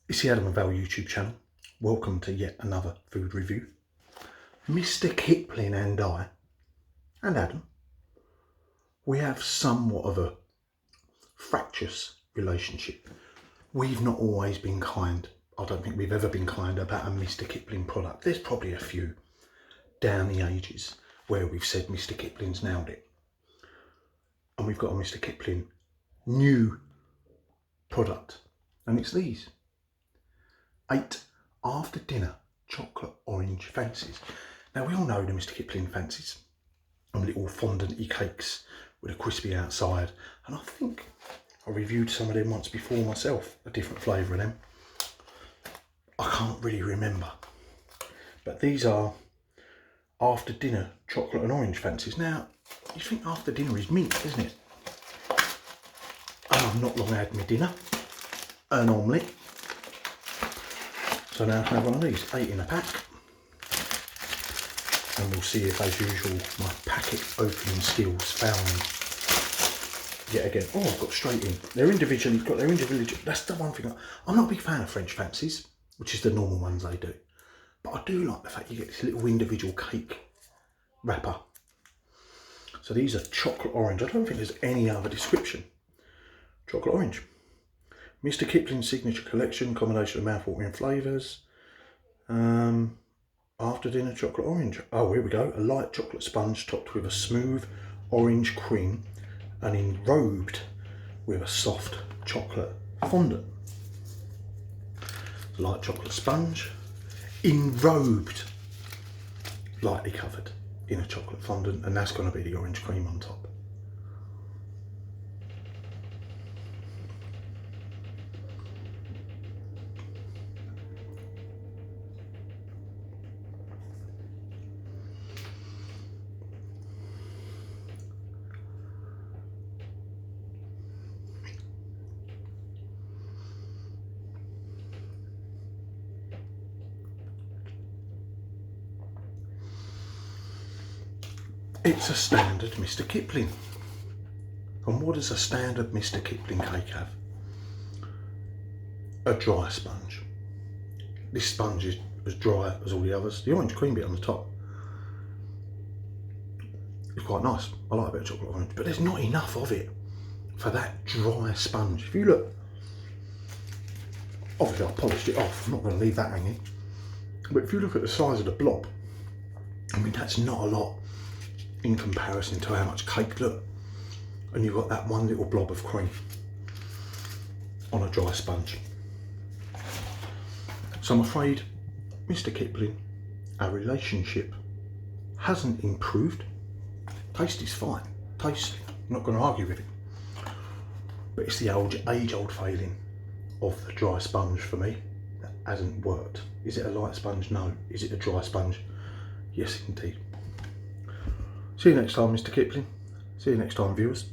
It's the Adam and Val YouTube channel. Welcome to yet another food review. Mr. Kipling and I, and Adam, we have somewhat of a fractious relationship. We've not always been kind. I don't think we've ever been kind about a Mr. Kipling product. There's probably a few down the ages where we've said Mr. Kipling's nailed it. And we've got a Mr. Kipling new product, and it's these 8 after dinner chocolate orange fancies. Now we all know the Mr. Kipling fancies, and little fondant-y cakes with a crispy outside, and I think I reviewed some of them once before myself, a different flavour of them. I can't really remember, but these are after dinner chocolate and orange fancies. Now you think after dinner is mint, isn't it? And I've not long had my dinner, an omelette. So now I have one of these, 8 in a pack. And we'll see if, as usual, my packet opening skills fail me yet again. Oh, I've got straight in. They're individually, got their individual. That's the one thing. I'm not a big fan of French fancies, which is the normal ones they do. But I do like the fact you get this little individual cake wrapper. So these are chocolate orange. I don't think there's any other description. Chocolate orange. Mr. Kipling's signature collection, combination of mouth-watering flavours. After dinner chocolate orange. Oh, here we go. A light chocolate sponge topped with a smooth orange cream and enrobed with a soft chocolate fondant. Light chocolate sponge, enrobed, lightly covered in a chocolate fondant, and that's going to be the orange cream on top. It's a standard Mr. Kipling. And what does a standard Mr. Kipling cake have? A dry sponge. This sponge is as dry as all the others. The orange cream bit on the top is quite nice. I like a bit of chocolate orange, but there's not enough of it for that dry sponge. If you look, obviously I polished it off, I'm not going to leave that hanging. But if you look at the size of the blob, I mean, that's not a lot in comparison to how much cake, look, and you've got that one little blob of cream on a dry sponge. So I'm afraid, Mr. Kipling, our relationship hasn't improved. Taste is fine, taste, I'm not going to argue with it, but it's the age-old failing of the dry sponge for me that hasn't worked. Is it a light sponge? No. Is it a dry sponge? Yes, indeed. See you next time, Mr. Kipling. See you next time, viewers.